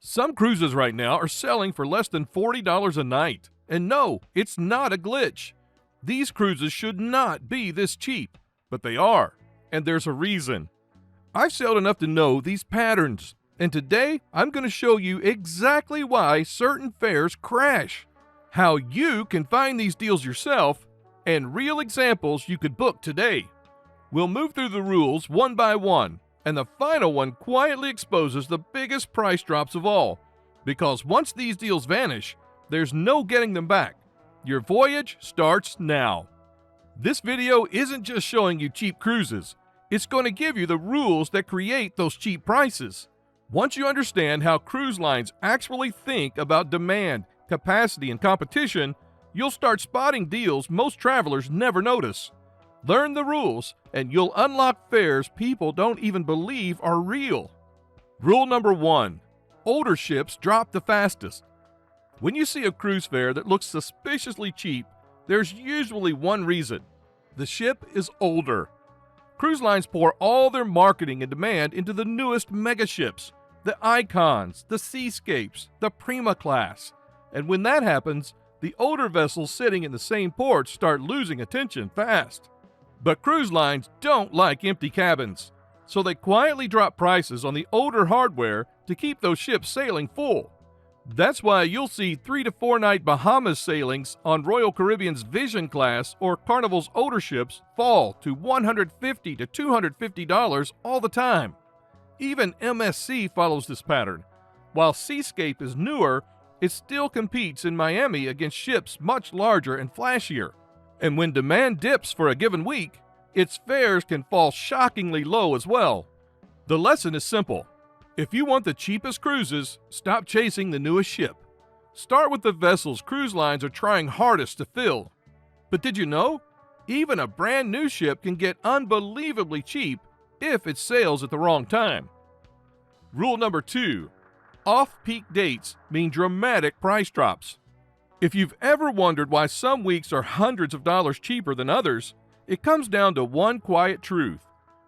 Some cruises right now are selling for less than $40 a night. And no, it's not a glitch. These cruises should not be this cheap, but they are, and there's a reason. I've sailed enough to know these patterns, and today I'm going to show you exactly why certain fares crash, how you can find these deals yourself, and real examples you could book today. We'll move through the rules one by one, and the final one quietly exposes the biggest price drops of all, because once these deals vanish, there's no getting them back. Your voyage starts now. This video isn't just showing you cheap cruises, it's going to give you the rules that create those cheap prices. Once you understand how cruise lines actually think about demand, capacity, and competition, you'll start spotting deals most travelers never notice. Learn the rules, and you'll unlock fares people don't even believe are real. Rule number 1. Older ships drop the fastest. When you see a cruise fare that looks suspiciously cheap, there's usually one reason. The ship is older. Cruise lines pour all their marketing and demand into the newest mega ships, the Icons, the Seascapes, the Prima class. And when that happens, the older vessels sitting in the same ports start losing attention fast. But cruise lines don't like empty cabins, so they quietly drop prices on the older hardware to keep those ships sailing full. That's why you'll see 3 to 4 night Bahamas sailings on Royal Caribbean's Vision class or Carnival's older ships fall to $150 to $250 all the time. Even MSC follows this pattern. While Seascape is newer, it still competes in Miami against ships much larger and flashier. And when demand dips for a given week, its fares can fall shockingly low as well. The lesson is simple. If you want the cheapest cruises, stop chasing the newest ship. Start with the vessels cruise lines are trying hardest to fill. But did you know? Even a brand new ship can get unbelievably cheap if it sails at the wrong time. Rule number 2. Off-peak dates mean dramatic price drops. If you've ever wondered why some weeks are hundreds of dollars cheaper than others, it comes down to one quiet truth.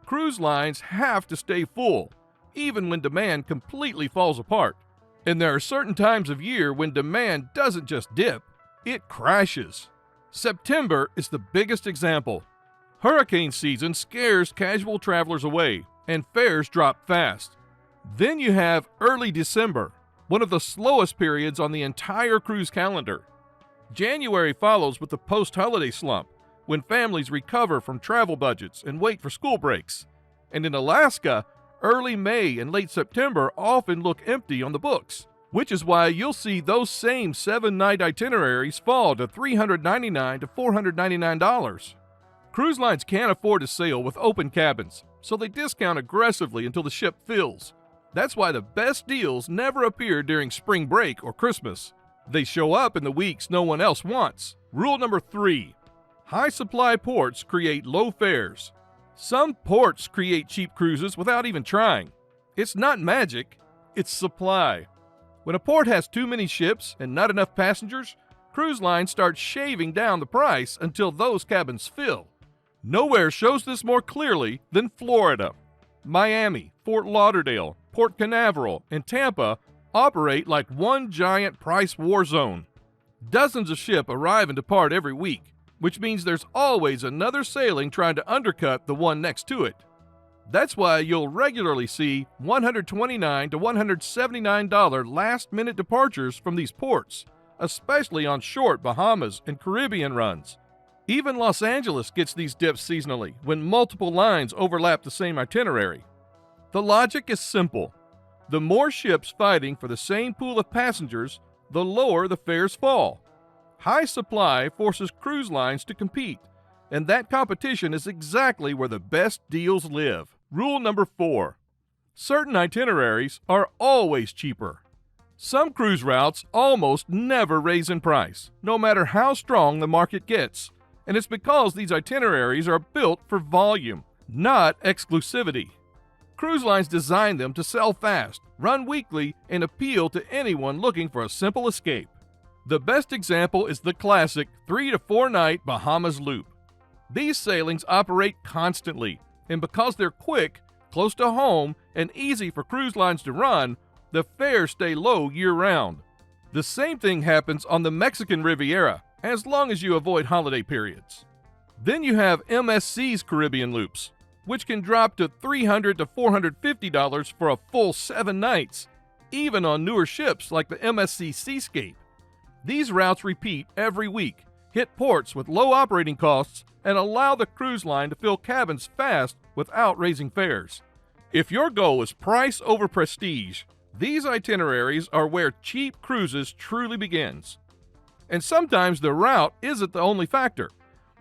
Cruise lines have to stay full, even when demand completely falls apart. And there are certain times of year when demand doesn't just dip, it crashes. September is the biggest example. Hurricane season scares casual travelers away, and fares drop fast. Then you have early December, one of the slowest periods on the entire cruise calendar. January follows with the post-holiday slump, when families recover from travel budgets and wait for school breaks. And in Alaska, early May and late September often look empty on the books, which is why you'll see those same 7-night itineraries fall to $399 to $499. Cruise lines can't afford to sail with open cabins, so they discount aggressively until the ship fills. That's why the best deals never appear during spring break or Christmas. They show up in the weeks no one else wants. Rule number 3. High supply ports create low fares. Some ports create cheap cruises without even trying. It's not magic, it's supply. When a port has too many ships and not enough passengers, cruise lines start shaving down the price until those cabins fill. Nowhere shows this more clearly than Florida. Miami, Fort Lauderdale, Port Canaveral, and Tampa operate like one giant price war zone. Dozens of ships arrive and depart every week, which means there's always another sailing trying to undercut the one next to it. That's why you'll regularly see $129 to $179 last-minute departures from these ports, especially on short Bahamas and Caribbean runs. Even Los Angeles gets these dips seasonally when multiple lines overlap the same itinerary. The logic is simple. The more ships fighting for the same pool of passengers, the lower the fares fall. High supply forces cruise lines to compete, and that competition is exactly where the best deals live. Rule number 4. Certain itineraries are always cheaper. Some cruise routes almost never raise in price, no matter how strong the market gets, and it's because these itineraries are built for volume, not exclusivity. Cruise lines design them to sell fast, run weekly, and appeal to anyone looking for a simple escape. The best example is the classic 3 to 4 night Bahamas Loop. These sailings operate constantly, and because they're quick, close to home, and easy for cruise lines to run, The fares stay low year-round. The same thing happens on the Mexican Riviera, as long as you avoid holiday periods. Then you have MSC's Caribbean loops, which can drop to $300 to $450 for a full 7 nights, even on newer ships like the MSC Seascape. These routes repeat every week, hit ports with low operating costs, and allow the cruise line to fill cabins fast without raising fares. If your goal is price over prestige, these itineraries are where cheap cruises truly begins. And sometimes the route isn't the only factor.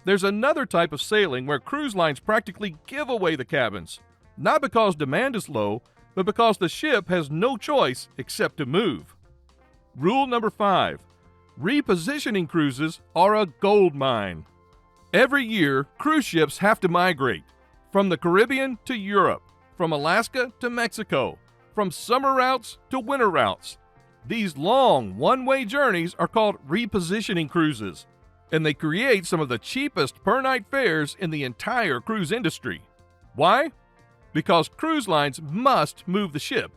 There's another type of sailing where cruise lines practically give away the cabins, not because demand is low, but because the ship has no choice except to move. Rule number 5. Repositioning cruises are a gold mine. Every year, cruise ships have to migrate from the Caribbean to Europe, from Alaska to Mexico, from summer routes to winter routes. These long one-way journeys are called repositioning cruises, and they create some of the cheapest per-night fares in the entire cruise industry. Why? Because cruise lines must move the ship.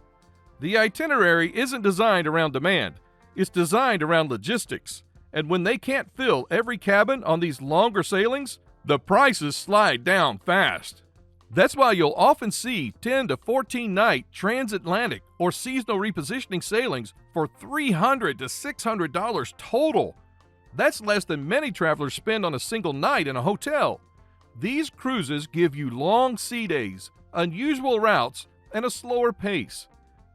The itinerary isn't designed around demand. It's designed around logistics, and when they can't fill every cabin on these longer sailings, the prices slide down fast. That's why you'll often see 10 to 14 night transatlantic or seasonal repositioning sailings for $300 to $600 total. That's less than many travelers spend on a single night in a hotel. These cruises give you long sea days, unusual routes, and a slower pace.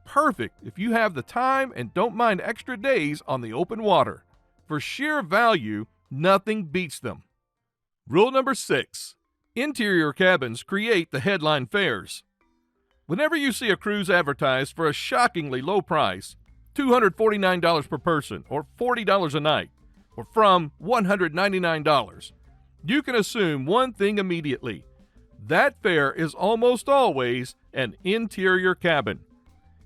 Perfect if you have the time and don't mind extra days on the open water. For sheer value, nothing beats them. Rule number 6. Interior cabins create the headline fares. Whenever you see a cruise advertised for a shockingly low price, $249 per person or $40 a night, or from $199, you can assume one thing immediately. That fare is almost always an interior cabin.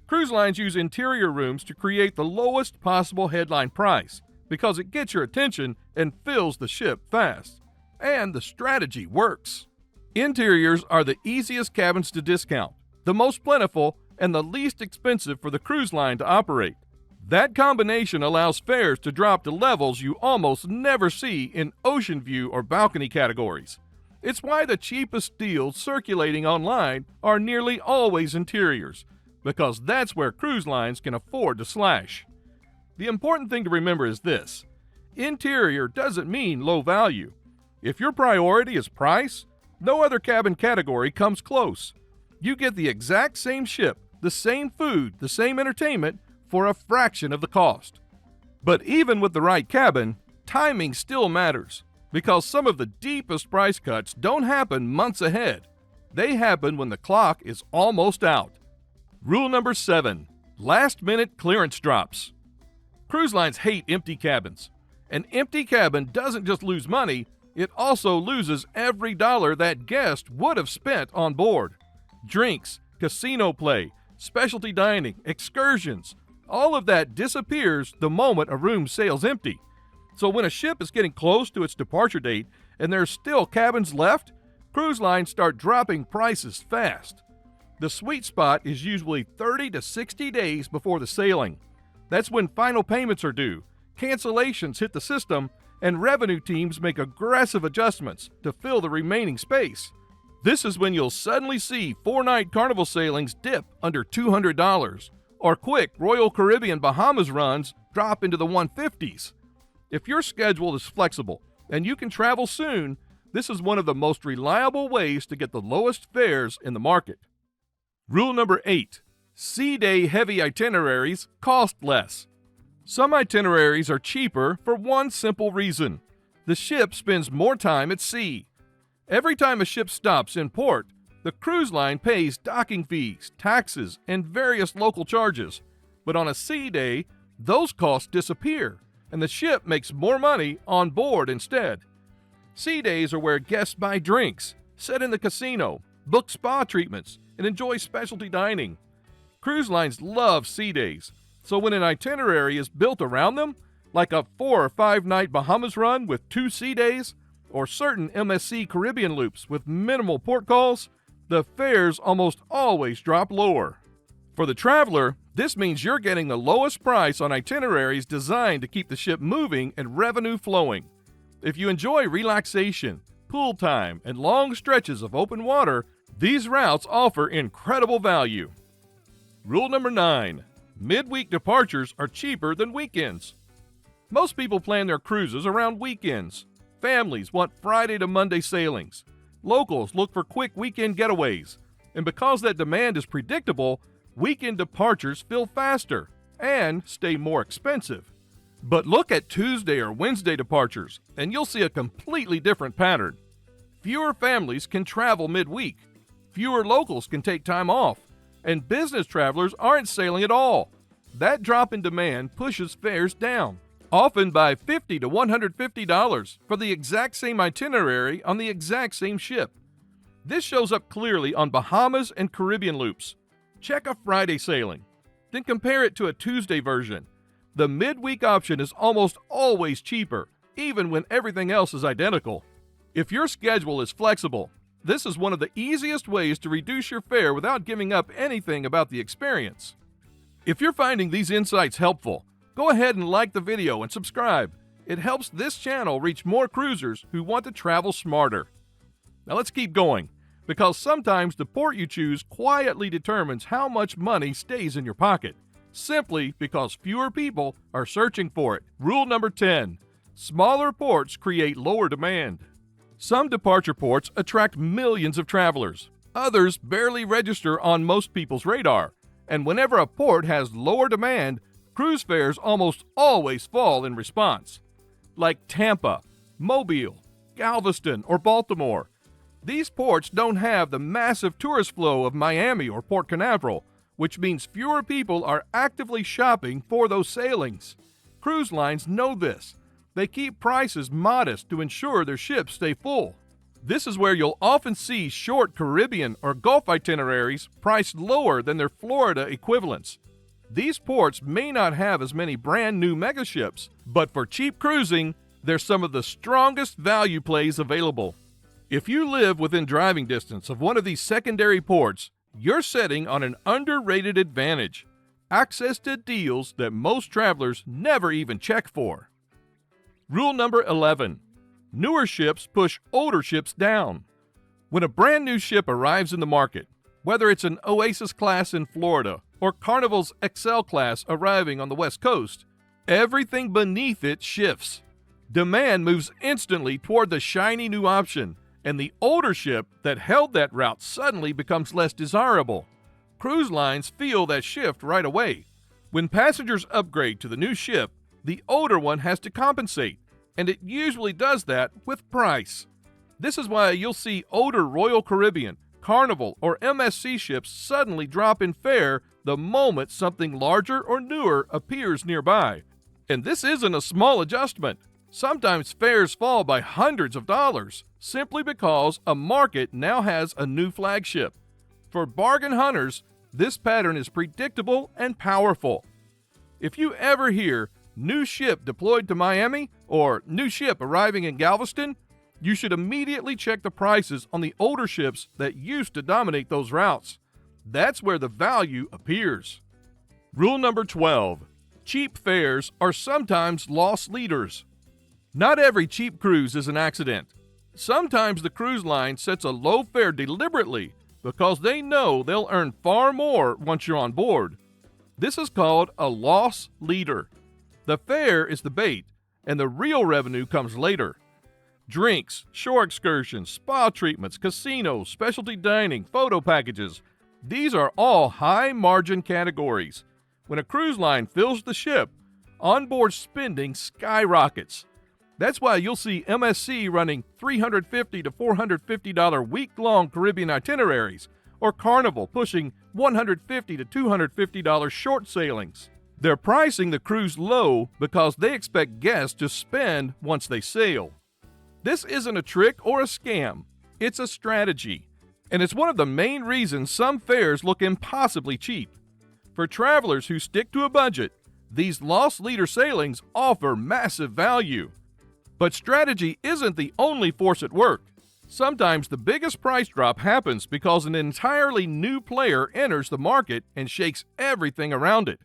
Cruise lines use interior rooms to create the lowest possible headline price because it gets your attention and fills the ship fast. And the strategy works. Interiors are the easiest cabins to discount, the most plentiful, and the least expensive for the cruise line to operate. That combination allows fares to drop to levels you almost never see in ocean view or balcony categories. It's why the cheapest deals circulating online are nearly always interiors, because that's where cruise lines can afford to slash. The important thing to remember is this: interior doesn't mean low value. If your priority is price, no other cabin category comes close. You get the exact same ship, the same food, the same entertainment for a fraction of the cost. But even with the right cabin, timing still matters, because some of the deepest price cuts don't happen months ahead. They happen when the clock is almost out. Rule number 7. Last-minute clearance drops. Cruise lines hate empty cabins. An empty cabin doesn't just lose money, it also loses every dollar that guest would have spent on board. Drinks, casino play, specialty dining, excursions, all of that disappears the moment a room sails empty. So when a ship is getting close to its departure date and there's still cabins left, cruise lines start dropping prices fast. The sweet spot is usually 30 to 60 days before the sailing. That's when final payments are due, cancellations hit the system, and revenue teams make aggressive adjustments to fill the remaining space. This is when you'll suddenly see 4-night Carnival sailings dip under $200, or quick Royal Caribbean Bahamas runs drop into the 150s. If your schedule is flexible and you can travel soon, this is one of the most reliable ways to get the lowest fares in the market. Rule number 8. Sea day heavy itineraries cost less. Some itineraries are cheaper for one simple reason: the ship spends more time at sea. Every time a ship stops in port, the cruise line pays docking fees, taxes, and various local charges. But on a sea day, those costs disappear, and the ship makes more money on board instead. Sea days are where guests buy drinks, sit in the casino, book spa treatments, and enjoy specialty dining. Cruise lines love sea days, so when an itinerary is built around them, like a 4 or 5 night Bahamas run with 2 sea days, or certain MSC Caribbean loops with minimal port calls, the fares almost always drop lower. For the traveler, This means you're getting the lowest price on itineraries designed to keep the ship moving and revenue flowing. If you enjoy relaxation, pool time, and long stretches of open water, these routes offer incredible value. Rule number 9. Midweek departures are cheaper than weekends. Most people plan their cruises around weekends. Families want Friday to Monday sailings. Locals look for quick weekend getaways. And because that demand is predictable, weekend departures fill faster and stay more expensive. But look at Tuesday or Wednesday departures, and you'll see a completely different pattern. Fewer families can travel midweek. Fewer locals can take time off. And business travelers aren't sailing at all. That drop in demand pushes fares down, often by $50 to $150 for the exact same itinerary on the exact same ship. This shows up clearly on Bahamas and Caribbean loops. Check a Friday sailing, then compare it to a Tuesday version. The midweek option is almost always cheaper, even when everything else is identical. If your schedule is flexible, this is one of the easiest ways to reduce your fare without giving up anything about the experience. If you're finding these insights helpful, go ahead and like the video and subscribe. It helps this channel reach more cruisers who want to travel smarter. Now let's keep going, because sometimes the port you choose quietly determines how much money stays in your pocket, simply because fewer people are searching for it. Rule number 10. Smaller ports create lower demand. Some departure ports attract millions of travelers. Others barely register on most people's radar. And whenever a port has lower demand, cruise fares almost always fall in response. Like Tampa, Mobile, Galveston, or Baltimore. These ports don't have the massive tourist flow of Miami or Port Canaveral, which means fewer people are actively shopping for those sailings. Cruise lines know this. They keep prices modest to ensure their ships stay full. This is where you'll often see short Caribbean or Gulf itineraries priced lower than their Florida equivalents. These ports may not have as many brand new megaships, but for cheap cruising, they're some of the strongest value plays available. If you live within driving distance of one of these secondary ports, you're sitting on an underrated advantage: access to deals that most travelers never even check for. Rule number 11. Newer ships push older ships down. When a brand new ship arrives in the market, whether it's an Oasis class in Florida or Carnival's Excel class arriving on the West Coast, everything beneath it shifts. Demand moves instantly toward the shiny new option, and the older ship that held that route suddenly becomes less desirable. Cruise lines feel that shift right away. When passengers upgrade to the new ship, the older one has to compensate, and it usually does that with price. This is why you'll see older Royal Caribbean, Carnival, or MSC ships suddenly drop in fare the moment something larger or newer appears nearby. And this isn't a small adjustment. Sometimes fares fall by hundreds of dollars, simply because a market now has a new flagship. For bargain hunters, this pattern is predictable and powerful. If you ever hear "new ship deployed to Miami" or "new ship arriving in Galveston," you should immediately check the prices on the older ships that used to dominate those routes. That's where the value appears. Rule number 12. Cheap fares are sometimes loss leaders. Not every cheap cruise is an accident. Sometimes the cruise line sets a low fare deliberately because they know they'll earn far more once you're on board. This is called a loss leader. The fare is the bait, and the real revenue comes later. Drinks, shore excursions, spa treatments, casinos, specialty dining, photo packages. These are all high-margin categories. When a cruise line fills the ship, onboard spending skyrockets. That's why you'll see MSC running $350 to $450 week-long Caribbean itineraries, or Carnival pushing $150 to $250 short sailings. They're pricing the cruise low because they expect guests to spend once they sail. This isn't a trick or a scam. It's a strategy. And it's one of the main reasons some fares look impossibly cheap. For travelers who stick to a budget, these loss leader sailings offer massive value. But strategy isn't the only force at work. Sometimes the biggest price drop happens because an entirely new player enters the market and shakes everything around it.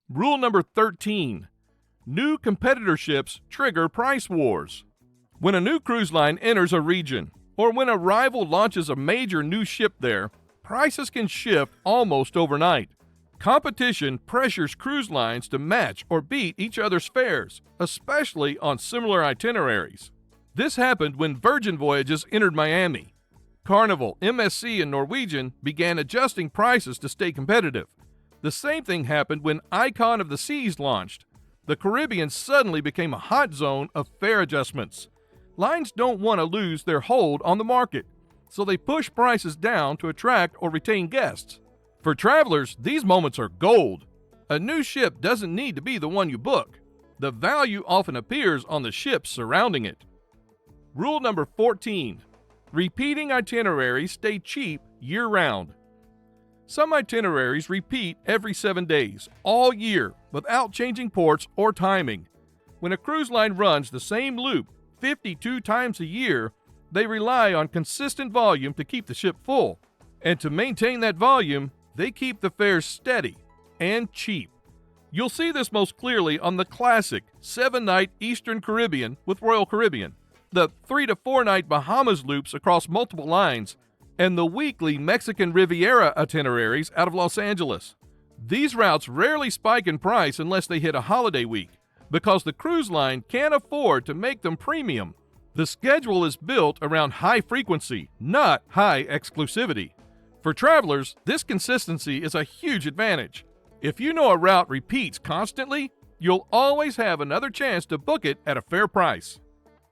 Rule number 13. New competitor ships trigger price wars. When a new cruise line enters a region, or when a rival launches a major new ship there, prices can shift almost overnight. Competition pressures cruise lines to match or beat each other's fares, especially on similar itineraries. This happened when Virgin Voyages entered Miami. Carnival, MSC, and Norwegian began adjusting prices to stay competitive. The same thing happened when Icon of the Seas launched. The Caribbean suddenly became a hot zone of fare adjustments. Lines don't want to lose their hold on the market, so they push prices down to attract or retain guests. For travelers, these moments are gold. A new ship doesn't need to be the one you book. The value often appears on the ships surrounding it. Rule number 14. Repeating itineraries stay cheap year-round. Some itineraries repeat every 7 days, all year, without changing ports or timing. When a cruise line runs the same loop 52 times a year, they rely on consistent volume to keep the ship full. And to maintain that volume, they keep the fares steady and cheap. You'll see this most clearly on the classic 7-night Eastern Caribbean with Royal Caribbean, the 3 to 4 night Bahamas loops across multiple lines, and the weekly Mexican Riviera itineraries out of Los Angeles. These routes rarely spike in price unless they hit a holiday week, because the cruise line can't afford to make them premium. The schedule is built around high frequency, not high exclusivity. For travelers, this consistency is a huge advantage. If you know a route repeats constantly, you'll always have another chance to book it at a fair price.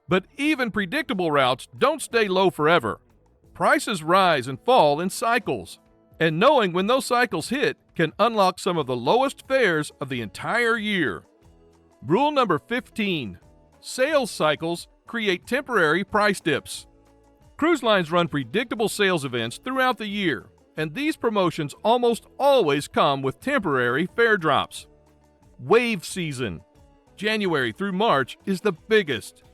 But even predictable routes don't stay low forever. Prices rise and fall in cycles, and knowing when those cycles hit can unlock some of the lowest fares of the entire year. Rule number 15. Sales cycles create temporary price dips. Cruise lines run predictable sales events throughout the year, and these promotions almost always come with temporary fare drops. Wave season, January through March, is the biggest.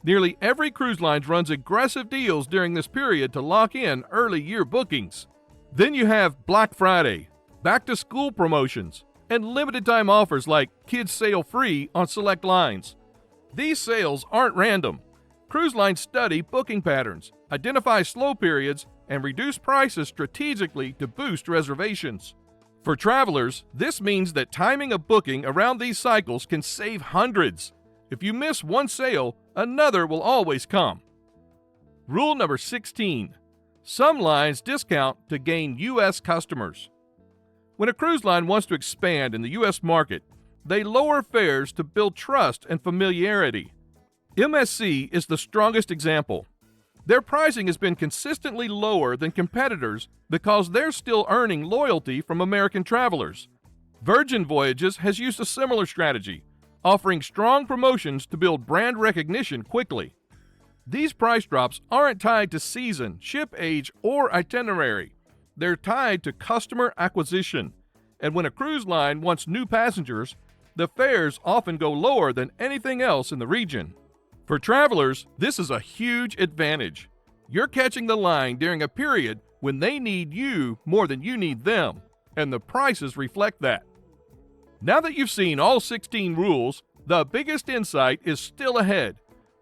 Nearly every cruise line runs aggressive deals during this period to lock in early year bookings. Then you have Black Friday, back-to-school promotions, and limited-time offers like Kids Sail Free on select lines. These sales aren't random. Cruise lines study booking patterns, identify slow periods, and reduce prices strategically to boost reservations. For travelers, this means that timing a booking around these cycles can save hundreds. If you miss one sale, another will always come. Rule number 16. Some lines discount to gain U.S. customers. When a cruise line wants to expand in the U.S. market, they lower fares to build trust and familiarity. MSC is the strongest example. Their pricing has been consistently lower than competitors because they're still earning loyalty from American travelers. Virgin Voyages has used a similar strategy, offering strong promotions to build brand recognition quickly. These price drops aren't tied to season, ship age, or itinerary. They're tied to customer acquisition. And when a cruise line wants new passengers, the fares often go lower than anything else in the region. For travelers, this is a huge advantage. You're catching the line during a period when they need you more than you need them, and the prices reflect that. Now that you've seen all 16 rules, the biggest insight is still ahead,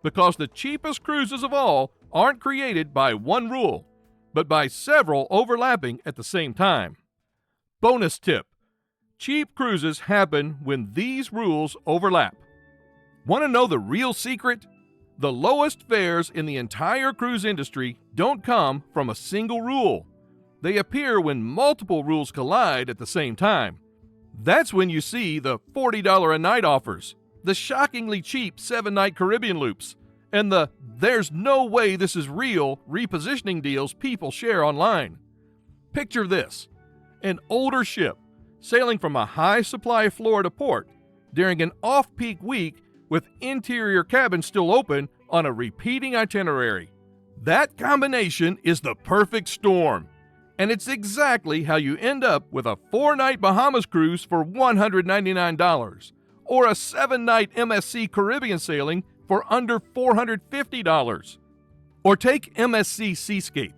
because the cheapest cruises of all aren't created by one rule, but by several overlapping at the same time. Bonus tip: cheap cruises happen when these rules overlap. Want to know the real secret? The lowest fares in the entire cruise industry don't come from a single rule. They appear when multiple rules collide at the same time. That's when you see the $40 a night offers, the shockingly cheap 7-night Caribbean loops, and the "there's no way this is real" repositioning deals people share online. Picture this: an older ship sailing from a high-supply Florida port during an off-peak week with interior cabins still open on a repeating itinerary. That combination is the perfect storm, and it's exactly how you end up with a 4-night Bahamas cruise for $199, or a 7-night MSC Caribbean sailing for under $450, Or take MSC Seascape.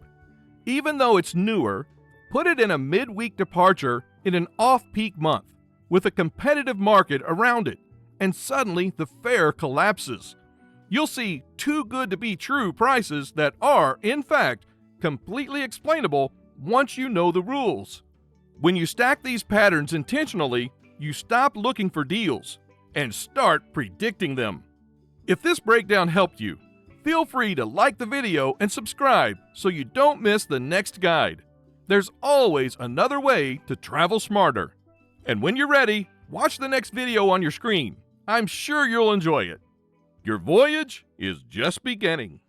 Even though it's newer, put it in a midweek departure in an off-peak month with a competitive market around it, and suddenly the fare collapses. You'll see too good to be true prices that are, in fact, completely explainable once you know the rules. When you stack these patterns intentionally, you stop looking for deals and start predicting them. If this breakdown helped you, feel free to like the video and subscribe so you don't miss the next guide. There's always another way to travel smarter. And when you're ready, watch the next video on your screen. I'm sure you'll enjoy it. Your voyage is just beginning.